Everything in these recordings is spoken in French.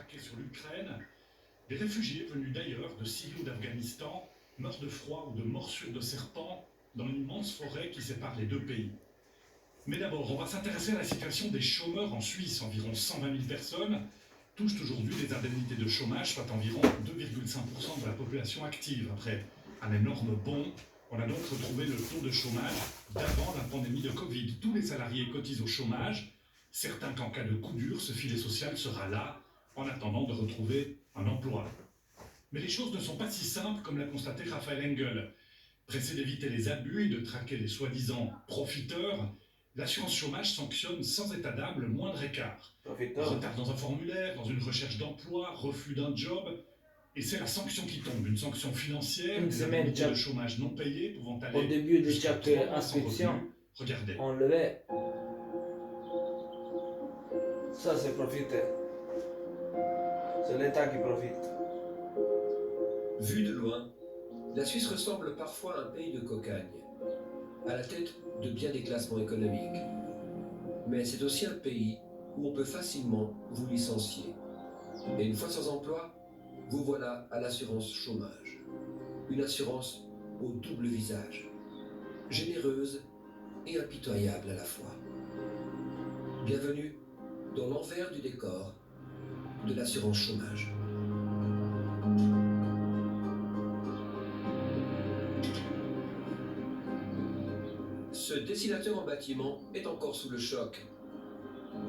braqué sur l'Ukraine, des réfugiés venus d'ailleurs, de Syrie ou d'Afghanistan, meurent de froid ou de morsures de serpents dans l'immense forêt qui sépare les deux pays. Mais d'abord, on va s'intéresser à la situation des chômeurs en Suisse. Environ 120 000 personnes touchent aujourd'hui des indemnités de chômage, soit environ 2,5% de la population active. Après un énorme bond, on a donc retrouvé le taux de chômage d'avant la pandémie de Covid. Tous les salariés cotisent au chômage. Certains qu'en cas de coup dur, ce filet social sera là en attendant de retrouver un emploi. Mais les choses ne sont pas si simples comme l'a constaté Raphaël Engel. Pressé d'éviter les abus et de traquer les soi-disant profiteurs, l'assurance chômage sanctionne sans état d'âme le moindre écart. Retard dans un formulaire, dans une recherche d'emploi, refus d'un job. Et c'est la sanction qui tombe, une sanction financière, Une des semaine indemnités déjà. de chômage non payées pouvant aller Au début de jusqu'à chaque 3 mois sans inscription, revenu. Regardez. on levait. Ça, c'est profiter. C'est l'État qui profite. Vu de loin, la Suisse ressemble parfois à un pays de cocagne, à la tête de bien des classements économiques. Mais c'est aussi un pays où on peut facilement vous licencier. Et une fois sans emploi, vous voilà à l'assurance chômage. Une assurance au double visage, généreuse et impitoyable à la fois. Bienvenue dans l'envers du décor de l'assurance chômage. Ce dessinateur en bâtiment est encore sous le choc.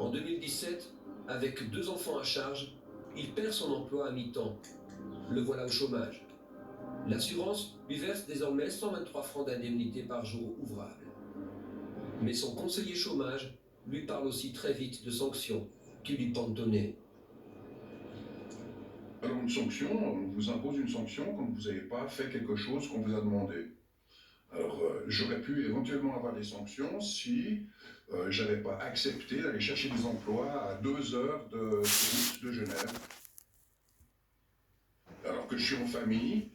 En 2017, avec 2 enfants à charge, il perd son emploi à mi-temps. Le voilà au chômage. L'assurance lui verse désormais 123 francs d'indemnité par jour ouvrable. Mais son conseiller chômage lui parle aussi très vite de sanctions qui lui pendent au nez. Alors une sanction, on vous impose une sanction quand vous n'avez pas fait quelque chose qu'on vous a demandé. Alors j'aurais pu éventuellement avoir des sanctions si j'avais pas accepté d'aller chercher des emplois à 2 heures de route de Genève. Alors que je suis en famille,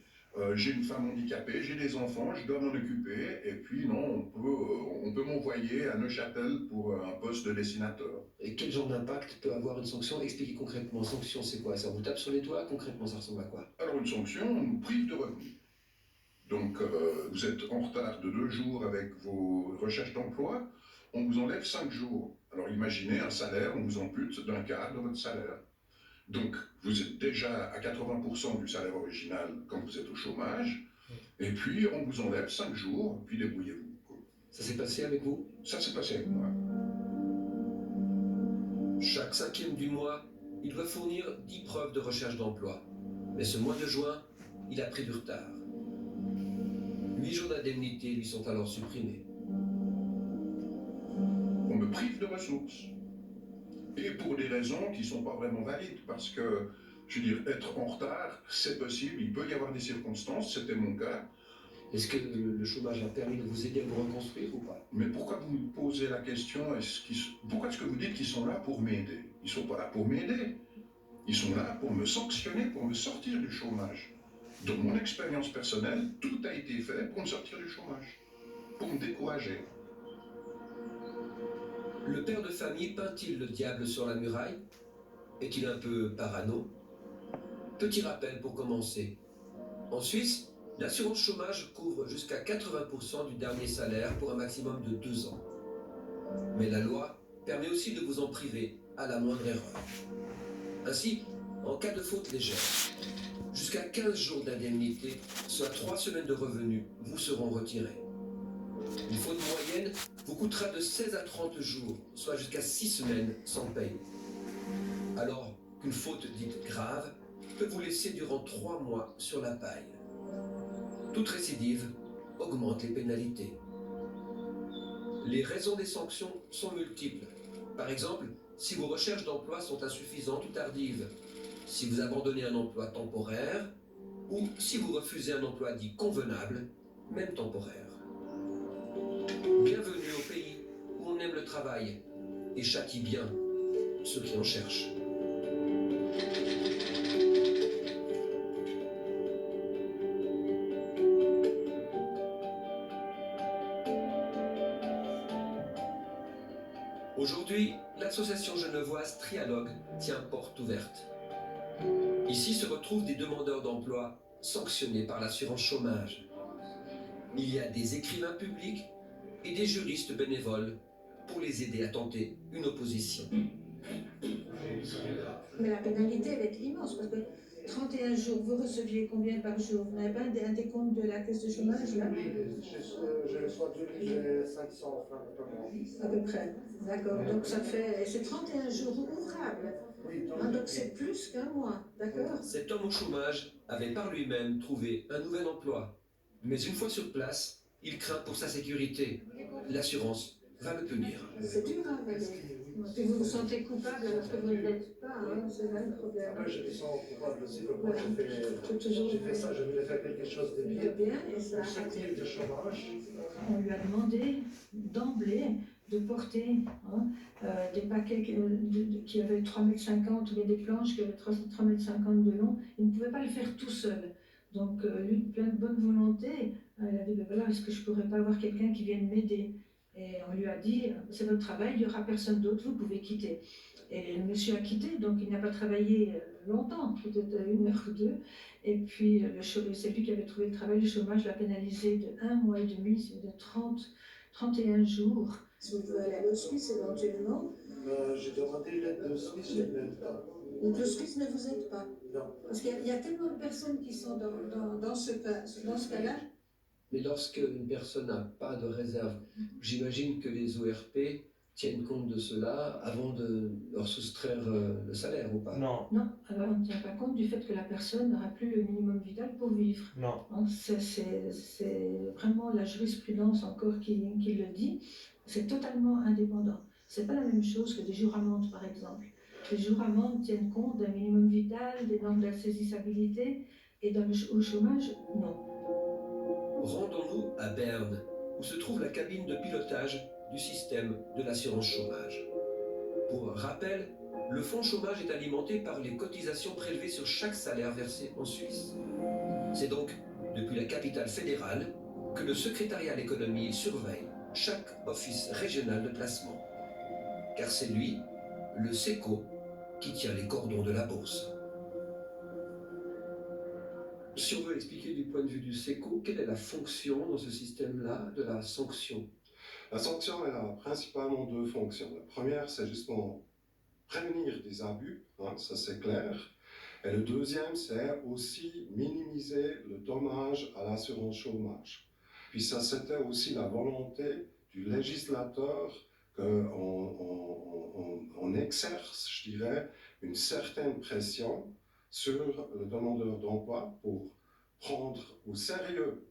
j'ai une femme handicapée, j'ai des enfants, je dois m'en occuper, et puis non, on peut m'envoyer à Neuchâtel pour un poste de dessinateur. Et quel genre d'impact peut avoir une sanction? Expliquez concrètement. Sanction, c'est quoi? Ça vous tape sur les doigts? Concrètement, ça ressemble à quoi? Alors une sanction, on nous prive de revenus. Donc vous êtes en retard de 2 jours avec vos recherches d'emploi, on vous enlève 5 jours. Alors imaginez un salaire, on vous ampute d'un quart de votre salaire. Donc vous êtes déjà à 80% du salaire original quand vous êtes au chômage, et puis on vous enlève 5 jours, puis débrouillez-vous. Ça s'est passé avec vous? Ça s'est passé avec moi. Chaque 5e du mois, il doit fournir 10 preuves de recherche d'emploi. Mais ce mois de juin, il a pris du retard. 8 jours d'indemnité lui sont alors supprimés. On me prive de ressources. Et pour des raisons qui ne sont pas vraiment valides, parce que, je veux dire, être en retard, c'est possible, il peut y avoir des circonstances, c'était mon cas. Est-ce que le chômage a permis de vous aider à vous reconstruire ou pas? Mais pourquoi vous me posez la question, pourquoi est-ce que vous dites qu'ils sont là pour m'aider? Ils ne sont pas là pour m'aider. Ils sont là pour me sanctionner, pour me sortir du chômage. Dans mon expérience personnelle, tout a été fait pour me sortir du chômage, pour me décourager. Le père de famille peint-il le diable sur la muraille? Est-il un peu parano? Petit rappel pour commencer. En Suisse, l'assurance chômage couvre jusqu'à 80% du dernier salaire pour un maximum de 2 ans. Mais la loi permet aussi de vous en priver à la moindre erreur. Ainsi, en cas de faute légère, jusqu'à 15 jours d'indemnité, soit 3 semaines de revenus, vous seront retirés. Une faute moyenne vous coûtera de 16 à 30 jours, soit jusqu'à 6 semaines sans paye. Alors qu'une faute dite grave peut vous laisser durant 3 mois sur la paille. Toute récidive augmente les pénalités. Les raisons des sanctions sont multiples. Par exemple, si vos recherches d'emploi sont insuffisantes ou tardives, si vous abandonnez un emploi temporaire, ou si vous refusez un emploi dit convenable, même temporaire. Bienvenue au pays où on aime le travail et châtie bien ceux qui en cherchent. Aujourd'hui, l'association genevoise Trialogue tient porte ouverte. Ici se retrouvent des demandeurs d'emploi sanctionnés par l'assurance chômage. Il y a des écrivains publics et des juristes bénévoles pour les aider à tenter une opposition. Mais la pénalité, elle est immense, parce que 31 jours, vous receviez combien par jour? Vous n'avez pas un décompte de la caisse de chômage, là? Oui, je reçois 2500 francs par mois. À peu près, d'accord. Donc ça fait, c'est 31 jours ouvrables. Oui, Hein, donc c'est plus qu'un mois, d'accord? Cet homme au chômage avait par lui-même trouvé un nouvel emploi. Mais une fois sur place, il craint pour sa sécurité. L'assurance va le punir. C'est dur à avaler. Puis vous vous sentez coupable alors que vous ne l'êtes pas, hein, c'est là le problème. Après, je me sens coupable aussi. Donc, Voilà. Toujours j'ai fait ça, je voulais faire quelque chose de de bien. bien et ça. Pour sortir du chômage. On lui a demandé d'emblée de porter des paquets qui avaient 3,50 m ou des planches qui avaient 3,50 m de long. Il ne pouvait pas le faire tout seul. Donc, lui, plein de bonne volonté, il a dit, ben voilà, est-ce que je ne pourrais pas avoir quelqu'un qui vienne m'aider? Et on lui a dit, c'est votre travail, il n'y aura personne d'autre, vous pouvez quitter. Et le monsieur a quitté, donc il n'a pas travaillé longtemps, peut-être 1 heure ou 2. Et puis, c'est lui qui avait trouvé le travail, le chômage l'a pénalisé de 1 mois et demi, c'est de 31 jours. Si vous pouvez aller à l'Autriche éventuellement. J'ai demandé l'aide de Suisse, je ne l'aide pas. Donc le Suisse ne vous aide pas? Non. Parce qu'il y a tellement de personnes qui sont dans ce cas-là. Mais lorsque une personne n'a pas de réserve, j'imagine que les ORP tiennent compte de cela avant de leur soustraire le salaire ou pas? Non, Non, alors on ne tient pas compte du fait que la personne n'aura plus le minimum vital pour vivre. non. Hein, c'est vraiment la jurisprudence encore qui le dit. C'est totalement indépendant. C'est pas la même chose que des jours-amendes, par exemple. Les jours-amendes tiennent compte d'un minimum vital, des normes d'insaisissabilité, et au chômage, non. Rendons-nous à Berne, où se trouve la cabine de pilotage du système de l'assurance chômage. Pour rappel, le fonds chômage est alimenté par les cotisations prélevées sur chaque salaire versé en Suisse. C'est donc depuis la capitale fédérale que le secrétariat à l'économie surveille chaque office régional de placement. Car c'est lui, le SECO, qui tient les cordons de la bourse. Si on veut expliquer du point de vue du SECO, quelle est la fonction dans ce système-là de la sanction? La sanction, elle a principalement 2 fonctions. La première, c'est justement prévenir des abus, ça c'est clair. Et le deuxième, c'est aussi minimiser le dommage à l'assurance chômage. Puis ça, c'était aussi la volonté du législateur qu'on exerce, je dirais, une certaine pression sur le demandeur d'emploi pour prendre au sérieux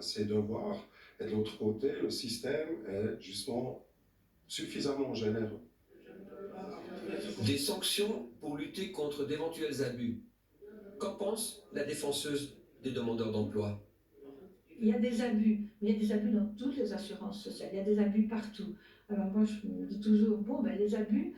ses devoirs. Et de l'autre côté, le système est justement suffisamment généreux. Des sanctions pour lutter contre d'éventuels abus. Qu'en pense la défenseuse des demandeurs d'emploi? Il y a des abus, mais il y a des abus dans toutes les assurances sociales, il y a des abus partout. Alors moi je me dis toujours, bon ben les abus,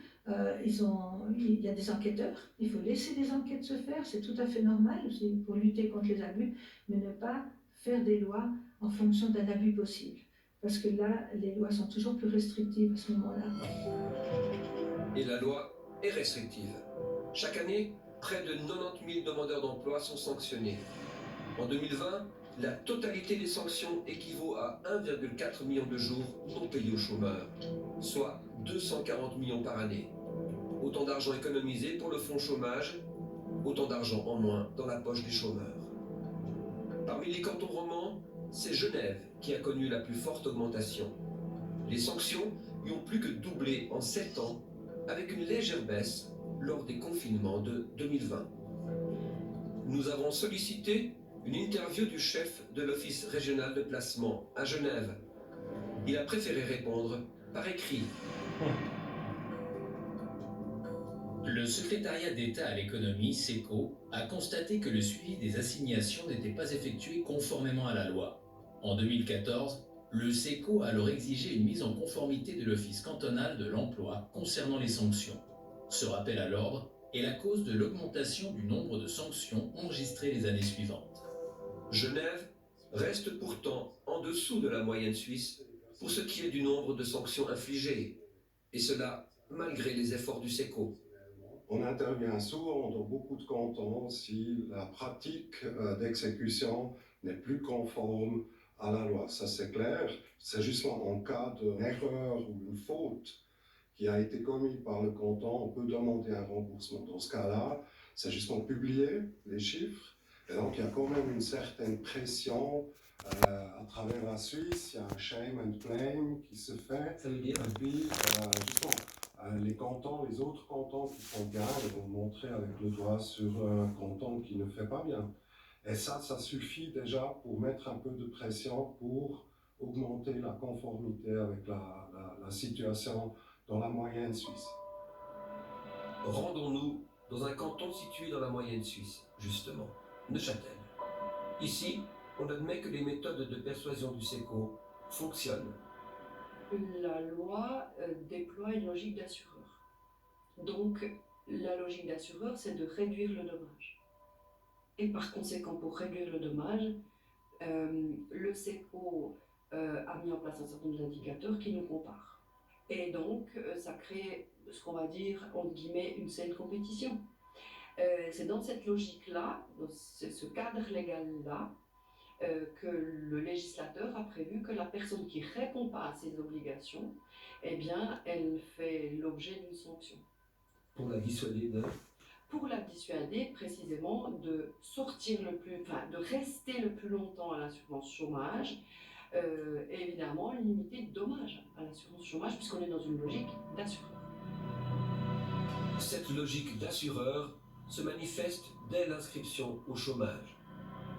il y a des enquêteurs, il faut laisser des enquêtes se faire, c'est tout à fait normal aussi pour lutter contre les abus, mais ne pas faire des lois en fonction d'un abus possible. Parce que là, les lois sont toujours plus restrictives à ce moment-là. Et la loi est restrictive. Chaque année, près de 90 000 demandeurs d'emploi sont sanctionnés. En 2020, la totalité des sanctions équivaut à 1,4 million de jours non payés aux chômeurs, soit 240 millions par année. Autant d'argent économisé pour le fonds chômage, autant d'argent en moins dans la poche du chômeur. Parmi les cantons romans, c'est Genève qui a connu la plus forte augmentation. Les sanctions y ont plus que doublé en 7 ans, avec une légère baisse lors des confinements de 2020. Nous avons sollicité une interview du chef de l'Office régional de placement à Genève. Il a préféré répondre par écrit. Le secrétariat d'État à l'économie, SECO, a constaté que le suivi des assignations n'était pas effectué conformément à la loi. En 2014, le SECO a alors exigé une mise en conformité de l'Office cantonal de l'emploi concernant les sanctions. Ce rappel à l'ordre est la cause de l'augmentation du nombre de sanctions enregistrées les années suivantes. Genève reste pourtant en dessous de la moyenne suisse pour ce qui est du nombre de sanctions infligées, et cela malgré les efforts du SECO. On intervient souvent dans beaucoup de cantons si la pratique d'exécution n'est plus conforme à la loi. Ça c'est clair. C'est justement en cas d'erreur ou une faute qui a été commise par le canton, on peut demander un remboursement. Dans ce cas-là, c'est justement publier les chiffres. Et donc il y a quand même une certaine pression à travers la Suisse. Il y a un shame and blame qui se fait. Ça veut dire Et puis justement, les cantons, les autres cantons qui font bien, ils vont montrer avec le doigt sur un canton qui ne fait pas bien. Et ça suffit déjà pour mettre un peu de pression pour augmenter la conformité avec la situation dans la moyenne suisse. Rendons-nous dans un canton situé dans la moyenne suisse, justement, Neuchâtel. Ici, on admet que les méthodes de persuasion du SECO fonctionnent. La loi déploie une logique d'assureur. Donc, la logique d'assureur, c'est de réduire le dommage. Et par conséquent, pour réduire le dommage, le SECO a mis en place un certain nombre d'indicateurs qui nous comparent. Et donc, ça crée ce qu'on va dire, entre guillemets, une saine compétition. C'est dans cette logique-là, dans ce cadre légal-là, que le législateur a prévu que la personne qui ne répond pas à ses obligations, eh bien, elle fait l'objet d'une sanction. Pour la dissuader de... Pour la dissuader précisément de de rester le plus longtemps à l'assurance chômage, et évidemment limiter le dommage à l'assurance chômage puisqu'on est dans une logique d'assureur. Cette logique d'assureur se manifeste dès l'inscription au chômage.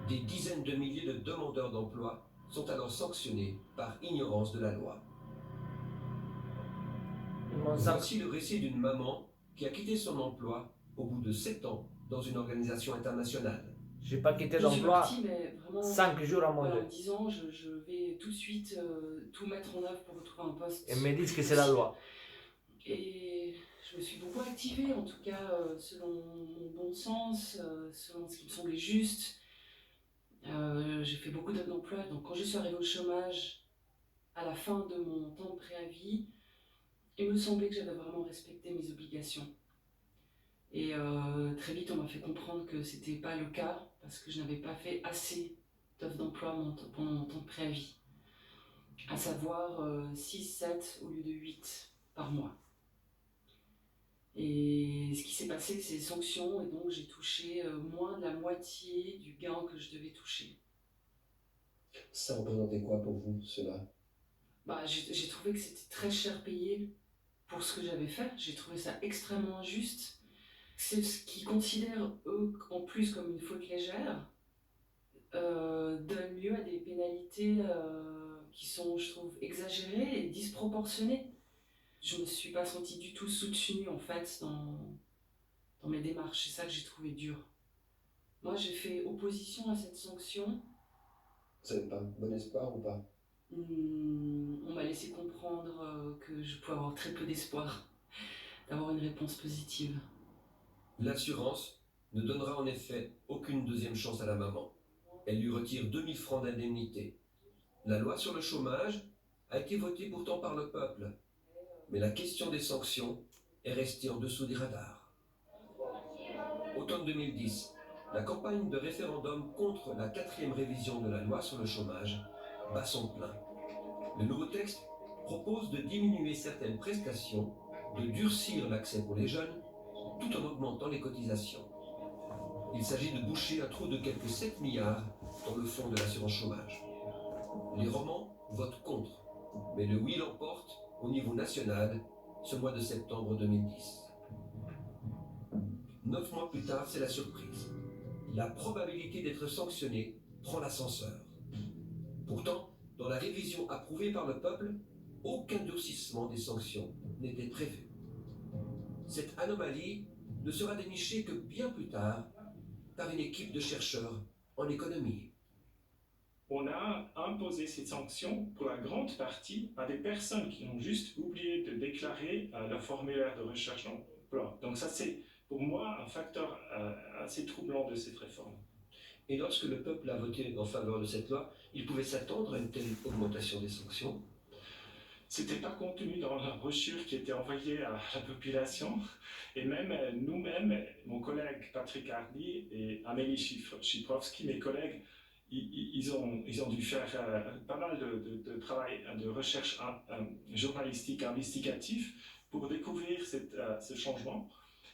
Des dizaines de milliers de demandeurs d'emploi sont alors sanctionnés par ignorance de la loi. Voici le récit d'une maman qui a quitté son emploi au bout de 7 ans dans une organisation internationale. Je n'ai pas quitté l'emploi 5 jours à moins en de. disant je vais tout de suite tout mettre en œuvre pour retrouver un poste. Et me disent que c'est la loi. Et je me suis beaucoup activée, en tout cas selon mon bon sens, selon ce qui me semblait juste. J'ai fait beaucoup d'offres d'emploi, donc quand je suis arrivée au chômage, à la fin de mon temps de préavis, il me semblait que j'avais vraiment respecté mes obligations. Et très vite, on m'a fait comprendre que ce n'était pas le cas, parce que je n'avais pas fait assez d'offres d'emploi pendant mon temps de préavis. À savoir 6-7 au lieu de 8 par mois. Et ce qui s'est passé, c'est des sanctions, et donc j'ai touché moins de la moitié du gain que je devais toucher. Ça représentait quoi pour vous, cela? J'ai trouvé que c'était très cher payé pour ce que j'avais fait. J'ai trouvé ça extrêmement injuste. C'est ce qu'ils considèrent, eux, en plus comme une faute légère, donne lieu à des pénalités qui sont, je trouve, exagérées et disproportionnées. Je ne me suis pas sentie du tout soutenue, en fait, dans mes démarches. C'est ça que j'ai trouvé dur. Moi, j'ai fait opposition à cette sanction. Vous n'avez pas bon espoir ou pas? On m'a laissé comprendre que je pouvais avoir très peu d'espoir d'avoir une réponse positive. L'assurance ne donnera en effet aucune deuxième chance à la maman. Elle lui retire 2000 francs d'indemnité. La loi sur le chômage a été votée pourtant par le peuple. Mais la question des sanctions est restée en dessous des radars. Automne 2010, la campagne de référendum contre la 4e révision de la loi sur le chômage bat son plein. Le nouveau texte propose de diminuer certaines prestations, de durcir l'accès pour les jeunes, tout en augmentant les cotisations. Il s'agit de boucher un trou de quelques 7 milliards dans le fonds de l'assurance chômage. Les romans votent contre, mais le oui l'emporte au niveau national ce mois de septembre 2010. 9 mois plus tard, c'est la surprise. La probabilité d'être sanctionné prend l'ascenseur. Pourtant, dans la révision approuvée par le peuple, aucun durcissement des sanctions n'était prévu. Cette anomalie ne sera dénichée que bien plus tard par une équipe de chercheurs en économie. On a imposé ces sanctions pour la grande partie à des personnes qui ont juste oublié de déclarer leur formulaire de recherche d'emploi. Donc ça, c'est pour moi un facteur assez troublant de cette réforme. Et lorsque le peuple a voté en faveur de cette loi, il pouvait s'attendre à une telle augmentation des sanctions? c'était pas contenu dans la brochure qui était envoyée à la population. Et même nous-mêmes, mon collègue Patrick Hardy et Amélie Chiprowski, mes collègues, ils ont dû faire pas mal de travail, de recherche journalistique, investigatif pour découvrir ce changement.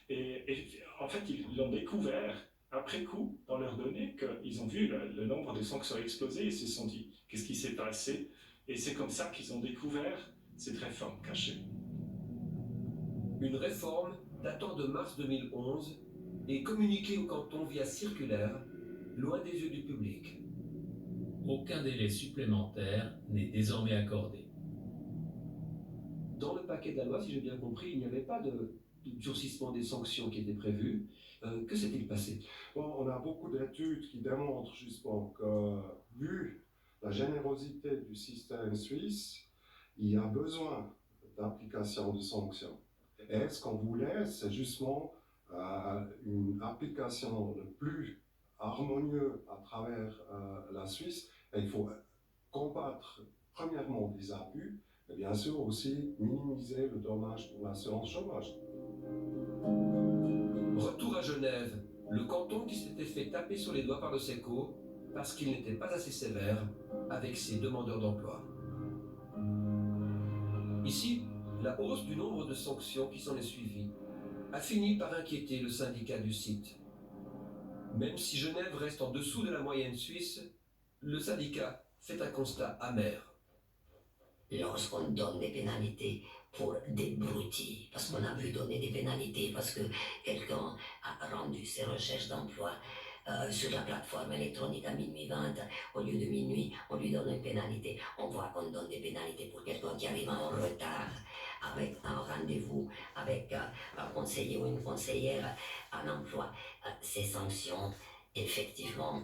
Et en fait, ils l'ont découvert après coup dans leurs données, qu'ils ont vu le nombre de sanctions exploser et se sont dit qu'est-ce qui s'est passé. Et c'est comme ça qu'ils ont découvert cette réforme cachée. Une réforme datant de mars 2011 et communiquée au canton via circulaire, loin des yeux du public. Aucun délai supplémentaire n'est désormais accordé. Dans le paquet de la loi, si j'ai bien compris, il n'y avait pas de durcissement des sanctions qui était prévu. Que s'est-il passé? Bon, on a beaucoup d'études qui démontrent justement que, vu la générosité du système suisse, il y a besoin d'application de sanctions. Et ce qu'on voulait, c'est justement une application le plus harmonieuse à travers la Suisse. Et il faut combattre premièrement les abus, et bien sûr aussi minimiser le dommage pour l'assurance chômage. Retour à Genève, le canton qui s'était fait taper sur les doigts par le SECO parce qu'il n'était pas assez sévère avec ses demandeurs d'emploi. Ici, la hausse du nombre de sanctions qui s'en est suivie a fini par inquiéter le syndicat du site. Même si Genève reste en dessous de la moyenne suisse, le syndicat fait un constat amer. Lorsqu'on donne des pénalités pour des broutilles, parce qu'on a vu donner des pénalités, parce que quelqu'un a rendu ses recherches d'emploi sur la plateforme électronique à minuit 20, au lieu de minuit, on lui donne une pénalité. On voit qu'on donne des pénalités pour quelqu'un qui arrive en retard, avec un rendez-vous, avec un conseiller ou une conseillère en emploi. Ces sanctions, effectivement,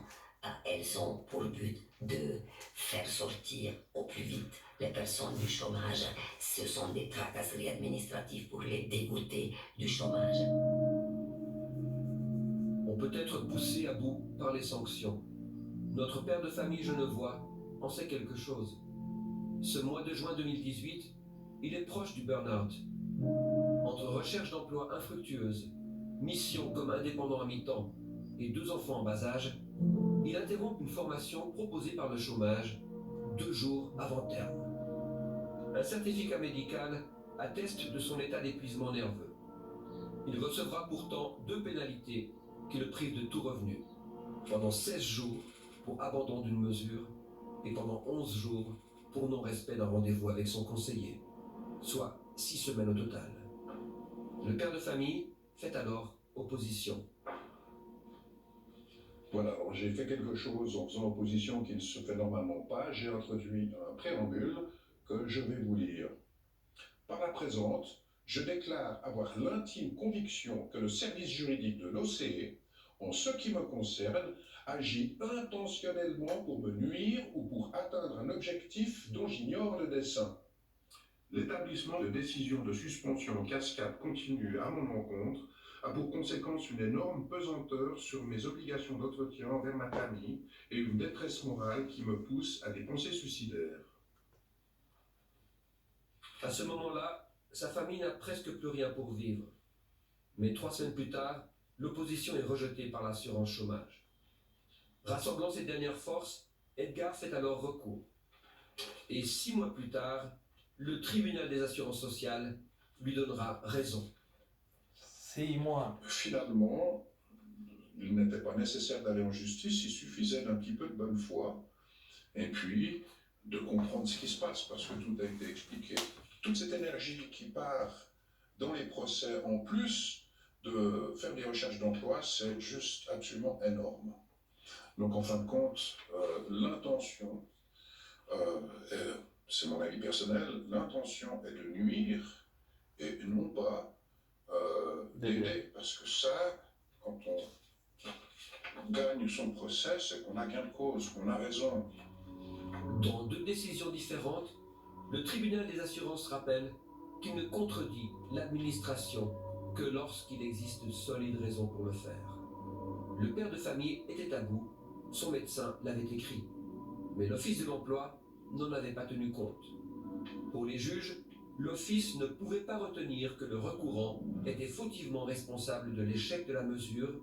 elles ont pour but de faire sortir au plus vite les personnes du chômage. Ce sont des tracasseries administratives pour les dégoûter du chômage. On peut être poussé à bout par les sanctions. Notre père de famille genevois en sait quelque chose. Ce mois de juin 2018, il est proche du burn-out. Entre recherche d'emploi infructueuse, mission comme indépendant à mi-temps et 2 enfants en bas âge, il interrompt une formation proposée par le chômage 2 jours avant terme. Un certificat médical atteste de son état d'épuisement nerveux. Il recevra pourtant 2 pénalités qui le privent de tout revenu, pendant 16 jours pour abandon d'une mesure et pendant 11 jours pour non-respect d'un rendez-vous avec son conseiller, soit 6 semaines au total. Le père de famille fait alors opposition. Voilà, alors j'ai fait quelque chose en faisant opposition qui ne se fait normalement pas. J'ai introduit un préambule que je vais vous lire. Par la présente, je déclare avoir l'intime conviction que le service juridique de l'OCE, en ce qui me concerne, agit intentionnellement pour me nuire ou pour atteindre un objectif dont j'ignore le dessein. L'établissement de décisions de suspension en cascade continue à mon encontre a pour conséquence une énorme pesanteur sur mes obligations d'entretien envers ma famille et une détresse morale qui me pousse à des pensées suicidaires. À ce moment-là, sa famille n'a presque plus rien pour vivre. Mais 3 semaines plus tard, l'opposition est rejetée par l'assurance chômage. Rassemblant ses dernières forces, Edgar fait alors recours. Et 6 mois plus tard, le tribunal des assurances sociales lui donnera raison. 6 mois. Finalement, il n'était pas nécessaire d'aller en justice, il suffisait d'un petit peu de bonne foi et puis de comprendre ce qui se passe, parce que tout a été expliqué. Toute cette énergie qui part dans les procès, en plus de faire des recherches d'emploi, c'est juste absolument énorme. Donc en fin de compte, l'intention, c'est mon avis personnel, l'intention est de nuire et non pas d'aider, parce que ça, quand on gagne son procès, c'est qu'on a gain de cause, qu'on a raison. Dans 2 décisions différentes, le tribunal des assurances rappelle qu'il ne contredit l'administration que lorsqu'il existe de solides raisons pour le faire. Le père de famille était à bout, son médecin l'avait écrit, mais l'Office de l'emploi n'en avait pas tenu compte. Pour les juges, l'Office ne pouvait pas retenir que le recourant était fautivement responsable de l'échec de la mesure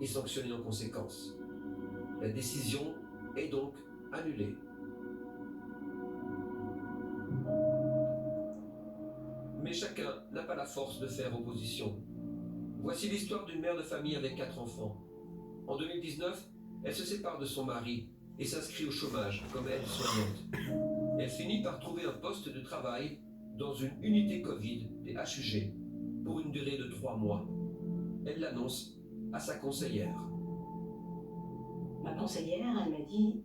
et sanctionné en conséquence. La décision est donc annulée. Mais chacun n'a pas la force de faire opposition. Voici l'histoire d'une mère de famille avec 4 enfants. En 2019, elle se sépare de son mari et s'inscrit au chômage comme aide-soignante. Elle finit par trouver un poste de travail dans une unité Covid des HUG pour une durée de 3 mois. Elle l'annonce à sa conseillère. Ma conseillère, elle m'a dit,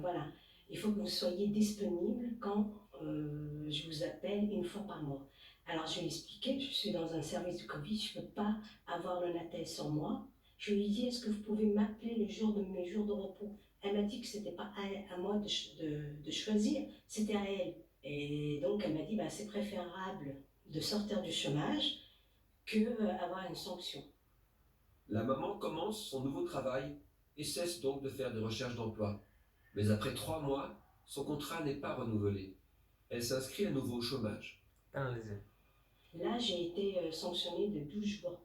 voilà, il faut que vous soyez disponible quand je vous appelle 1 fois par mois. Alors je lui ai expliqué, je suis dans un service de Covid, je ne peux pas avoir le Natel sans moi. Je lui ai dit, est-ce que vous pouvez m'appeler le jour de mes jours de repos? Elle m'a dit que ce n'était pas à moi de choisir, c'était à elle. Et donc elle m'a dit, bah, c'est préférable de sortir du chômage qu'avoir une sanction. La maman commence son nouveau travail et cesse donc de faire des recherches d'emploi. Mais après 3 mois, son contrat n'est pas renouvelé. Elle s'inscrit à nouveau au chômage. Là, j'ai été sanctionnée de 12 jours.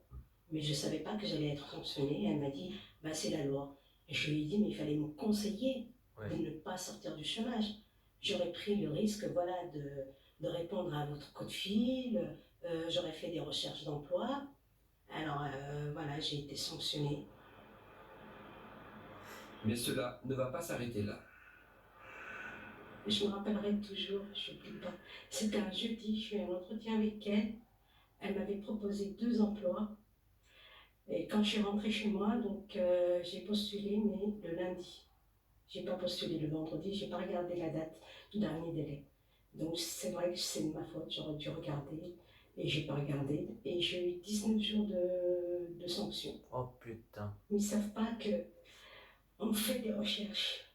Mais je ne savais pas que j'allais être sanctionnée. Elle m'a dit, bah, c'est la loi. Et je lui ai dit, mais il fallait me conseiller de ne pas sortir du chômage. J'aurais pris le risque, voilà, de répondre à votre coup de fil. J'aurais fait des recherches d'emploi. Alors, voilà, j'ai été sanctionnée. Mais cela ne va pas s'arrêter là. Je me rappellerai toujours, je n'oublie pas. C'était un jeudi, je fais un entretien avec elle. Elle m'avait proposé 2 emplois. Et quand je suis rentrée chez moi, donc j'ai postulé, mais le lundi. J'ai pas postulé le vendredi, j'ai pas regardé la date du dernier délai. Donc c'est vrai que c'est de ma faute, j'aurais dû regarder. Et j'ai pas regardé. Et j'ai eu 19 jours de sanctions. Oh putain. Ils savent pas que on fait des recherches.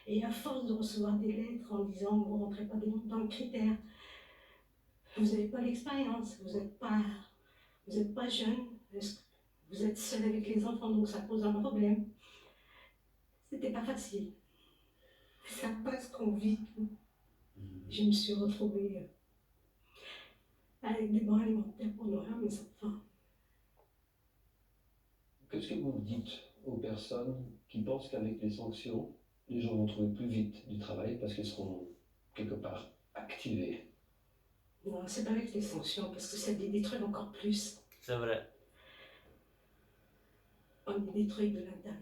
Et à force de recevoir des lettres en disant vous ne rentrez pas dans le critère, vous n'avez pas l'expérience, vous n'êtes pas jeune, vous êtes seul avec les enfants, donc ça pose un problème. C'était pas facile. Ça passe qu'on vit. Je me suis retrouvée avec des bons alimentaires pour nourrir mes enfants. Qu'est-ce que vous dites aux personnes qui pensent qu'avec les sanctions, les gens vont trouver plus vite du travail parce qu'ils seront quelque part activés? Non, c'est pas avec les sanctions, parce que ça les détruit encore plus. C'est vrai. On est détruit de l'intérieur.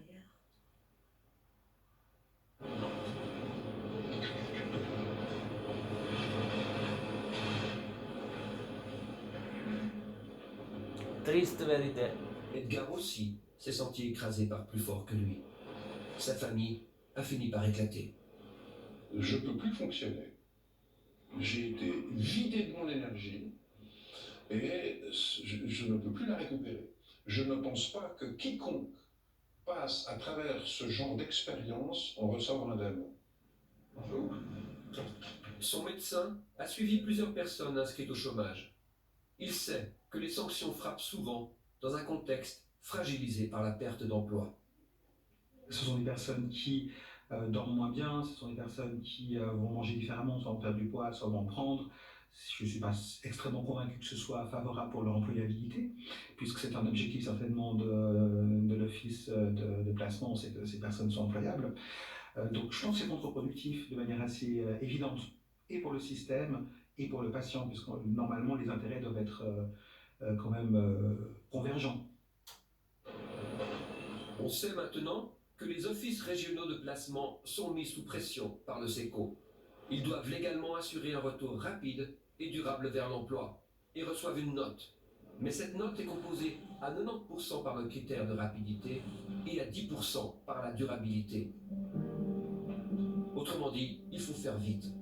Triste vérité. Edgar aussi s'est senti écrasé par plus fort que lui. Sa famille a fini par éclater. Je ne peux plus fonctionner. J'ai été vidé de mon énergie et je ne peux plus la récupérer. Je ne pense pas que quiconque passe à travers ce genre d'expérience en ressort indemne. Son médecin a suivi plusieurs personnes inscrites au chômage. Il sait que les sanctions frappent souvent dans un contexte fragilisé par la perte d'emploi. Ce sont des personnes qui dorment moins bien, ce sont des personnes qui vont manger différemment, soit vont perdre du poids, soit vont en prendre. Je ne suis pas extrêmement convaincu que ce soit favorable pour leur employabilité, puisque c'est un objectif certainement de l'office de placement, c'est que ces personnes soient employables. Donc je pense que c'est contre-productif de manière assez évidente, et pour le système, et pour le patient, puisque normalement les intérêts doivent être quand même convergents. On sait maintenant que les offices régionaux de placement sont mis sous pression par le SECO. Ils doivent légalement assurer un retour rapide et durable vers l'emploi et reçoivent une note. Mais cette note est composée à 90% par le critère de rapidité et à 10% par la durabilité. Autrement dit, il faut faire vite.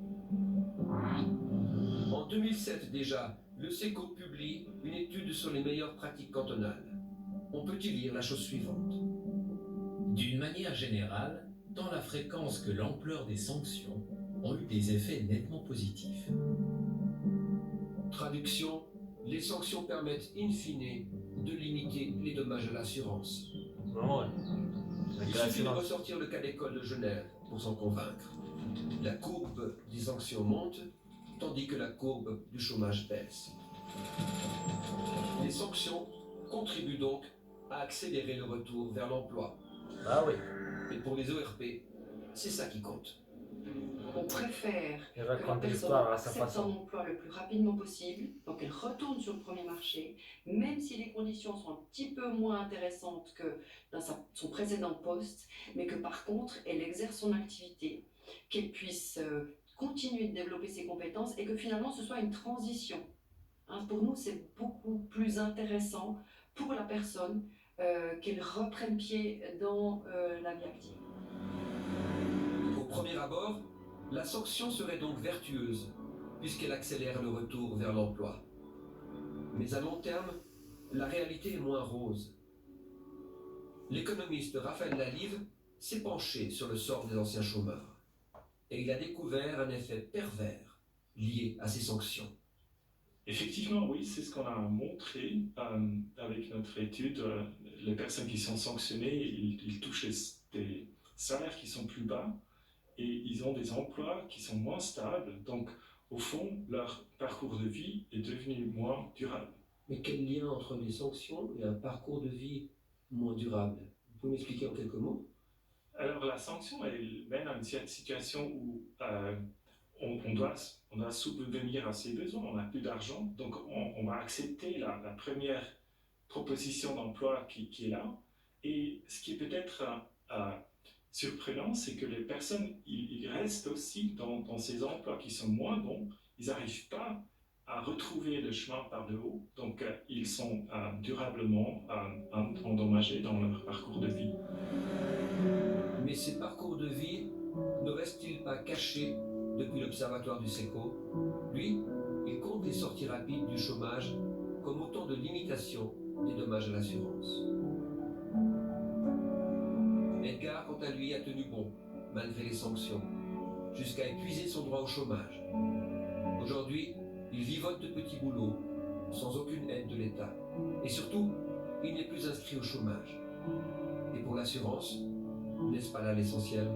En 2007 déjà, le SECO publie une étude sur les meilleures pratiques cantonales. On peut y lire la chose suivante. D'une manière générale, tant la fréquence que l'ampleur des sanctions ont eu des effets nettement positifs. Traduction, les sanctions permettent in fine de limiter les dommages à l'assurance. Vraiment, ouais. Il suffit de ressortir le cas d'école de Genève pour s'en convaincre. La courbe des sanctions monte tandis que la courbe du chômage baisse. Les sanctions contribuent donc à accélérer le retour vers l'emploi. Ah oui. Et pour les ORP, c'est ça qui compte. On préfère Il que la raconte personne l'histoire à sa accepte façon. son emploi le plus rapidement possible, donc elle retourne sur le premier marché, même si les conditions sont un petit peu moins intéressantes que dans son précédent poste, mais que par contre elle exerce son activité, qu'elle puisse continuer de développer ses compétences et que finalement ce soit une transition. Hein, pour nous, c'est beaucoup plus intéressant pour la personne qu'elle reprenne pied dans la vie active. Au premier abord, la sanction serait donc vertueuse, puisqu'elle accélère le retour vers l'emploi. Mais à long terme, la réalité est moins rose. L'économiste Raphaël Lalive s'est penché sur le sort des anciens chômeurs. Et il a découvert un effet pervers lié à ces sanctions. Effectivement, oui, c'est ce qu'on a montré avec notre étude. Les personnes qui sont sanctionnées, ils touchent des salaires qui sont plus bas et ils ont des emplois qui sont moins stables. Donc, au fond, leur parcours de vie est devenu moins durable. Mais quel lien entre les sanctions et un parcours de vie moins durable? Vous pouvez m'expliquer en quelques mots? Alors, la sanction, elle mène à une situation où on doit subvenir à ses besoins, on n'a plus d'argent, donc on va accepter la première proposition d'emploi qui est là. Et ce qui est peut-être surprenant, c'est que les personnes, ils restent aussi dans ces emplois qui sont moins bons, ils n'arrivent pas à retrouver le chemin par le haut, donc ils sont durablement endommagés dans leur parcours de vie. Mais ces parcours de vie ne restent-ils pas cachés depuis l'Observatoire du SECO? Lui, il compte les sorties rapides du chômage comme autant de limitations des dommages à l'assurance. Edgar, quant à lui, a tenu bon, malgré les sanctions, jusqu'à épuiser son droit au chômage. Aujourd'hui, il vivote de petits boulots, sans aucune aide de l'État. Et surtout, il n'est plus inscrit au chômage. Et pour l'assurance, n'est-ce pas là l'essentiel?